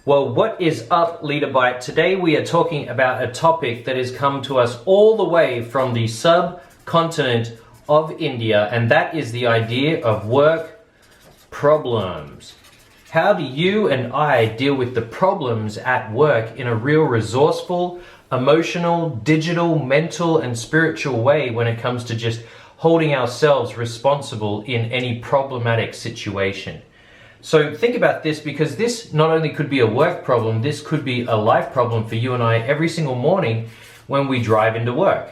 Well, what is up, LeaderBite? Today we are talking about a topic that has come to us all the way from the subcontinent of India, and that is the idea of work problems. How do you and I deal with the problems at work in a real resourceful, emotional, digital, mental, and spiritual way when it comes to just holding ourselves responsible in any problematic situation? So think about this, because this not only could be a work problem, this could be a life problem for you and I every single morning when we drive into work,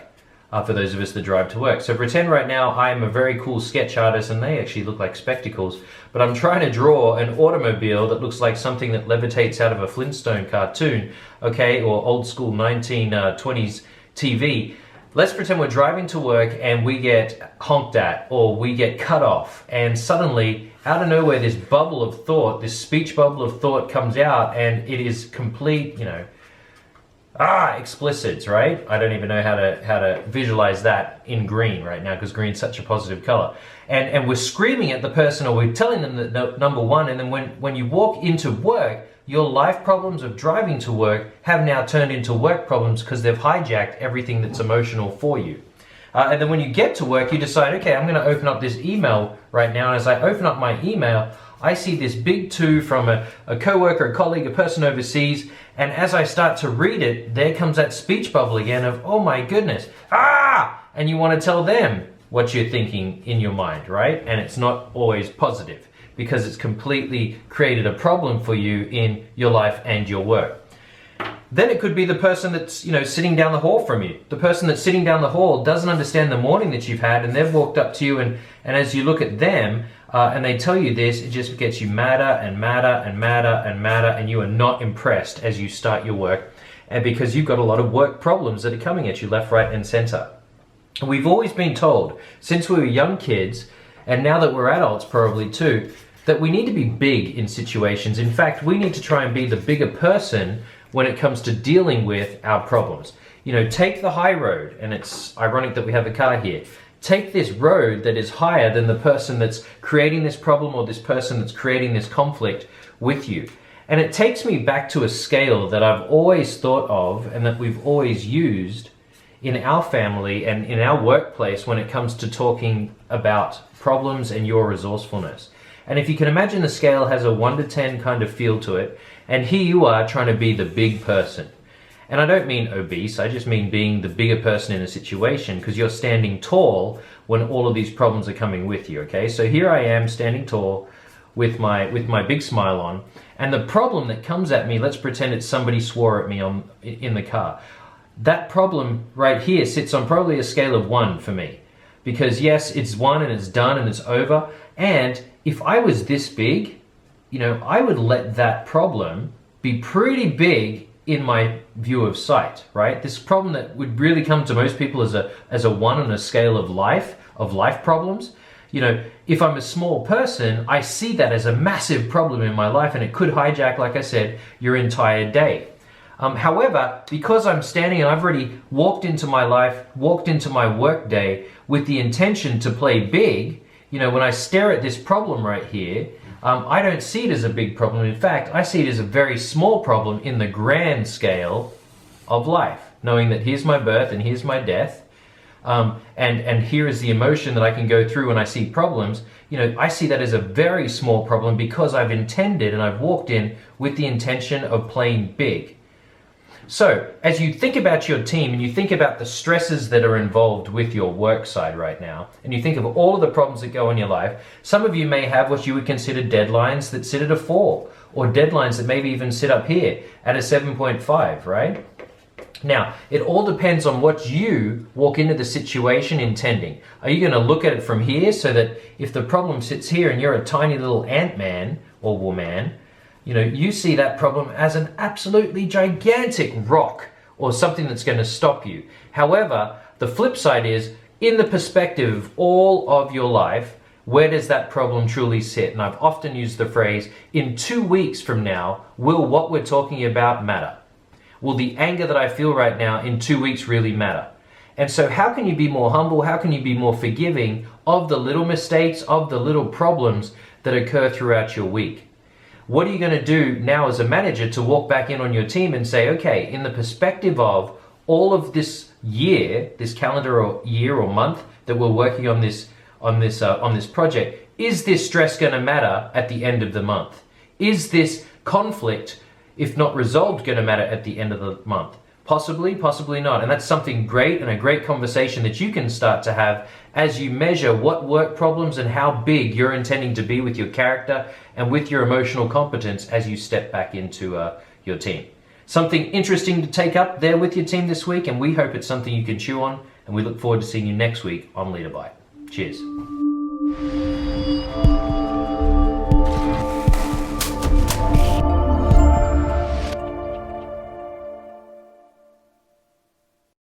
for those of us that drive to work. So pretend right now I am a very cool sketch artist, and they actually look like spectacles, but I'm trying to draw an automobile that looks like something that levitates out of a Flintstone cartoon, okay, or old school 1920s TV. Let's pretend we're driving to work and we get honked at, or we get cut off, and suddenly out of nowhere this bubble of thought, this speech bubble of thought comes out, and it is complete, explicits, right? I don't even know how to visualize that in green right now, because green's such a positive color. And we're screaming at the person, or we're telling them that number one, and then when you walk into work, your life problems of driving to work have now turned into work problems because they've hijacked everything that's emotional for you. And then when you get to work, you decide, okay, I'm going to open up this email right now. And as I open up my email, I see this big two from a coworker, a colleague, a person overseas. And as I start to read it, there comes that speech bubble again of, oh my goodness, and you want to tell them what you're thinking in your mind, right? And it's not always positive, because it's completely created a problem for you in your life and your work. Then it could be the person that's, sitting down the hall from you. The person that's sitting down the hall doesn't understand the morning that you've had, and they've walked up to you, and as you look at them and they tell you this, it just gets you madder and madder and madder and madder, and you are not impressed as you start your work, and because you've got a lot of work problems that are coming at you left, right, and center. And we've always been told, since we were young kids, and now that we're adults probably too, that we need to be big in situations. In fact, we need to try and be the bigger person when it comes to dealing with our problems. Take the high road, and it's ironic that we have a car here. Take this road that is higher than the person that's creating this problem, or this person that's creating this conflict with you. And it takes me back to a scale that I've always thought of, and that we've always used in our family and in our workplace when it comes to talking about problems and your resourcefulness. And if you can imagine, the scale has a 1 to 10 kind of feel to it, and here you are trying to be the big person. And I don't mean obese, I just mean being the bigger person in a situation, because you're standing tall when all of these problems are coming with you, okay? So here I am standing tall with my big smile on, and the problem that comes at me, let's pretend it's somebody swore at me in the car. That problem right here sits on probably a scale of 1 for me, because yes, it's 1 and it's done and it's over. And if I was this big, I would let that problem be pretty big in my view of sight, right? This problem that would really come to most people as a 1 on a scale of life problems. If I'm a small person, I see that as a massive problem in my life, and it could hijack, like I said, your entire day. However, because I'm standing and I've already walked into my life, walked into my work day with the intention to play big, when I stare at this problem right here, I don't see it as a big problem. In fact, I see it as a very small problem in the grand scale of life, knowing that here's my birth and here's my death, and here is the emotion that I can go through when I see problems. I see that as a very small problem, because I've intended and I've walked in with the intention of playing big. So, as you think about your team and you think about the stresses that are involved with your work side right now, and you think of all of the problems that go in your life, some of you may have what you would consider deadlines that sit at a 4, or deadlines that maybe even sit up here at a 7.5, right? Now, it all depends on what you walk into the situation intending. Are you going to look at it from here, so that if the problem sits here and you're a tiny little ant-man or woman, you see that problem as an absolutely gigantic rock, or something that's going to stop you. However, the flip side is, in the perspective of all of your life, where does that problem truly sit? And I've often used the phrase, in 2 weeks from now, will what we're talking about matter? Will the anger that I feel right now in 2 weeks really matter? And so how can you be more humble? How can you be more forgiving of the little mistakes, of the little problems that occur throughout your week? What are you going to do now as a manager to walk back in on your team and say, okay, in the perspective of all of this year, this calendar or year or month that we're working on this project, is this stress going to matter at the end of the month? Is this conflict, if not resolved, going to matter at the end of the month? Possibly, possibly not. And that's something great, and a great conversation that you can start to have as you measure what work problems and how big you're intending to be with your character and with your emotional competence as you step back into your team. Something interesting to take up there with your team this week, and we hope it's something you can chew on, and we look forward to seeing you next week on LeaderBite. Cheers.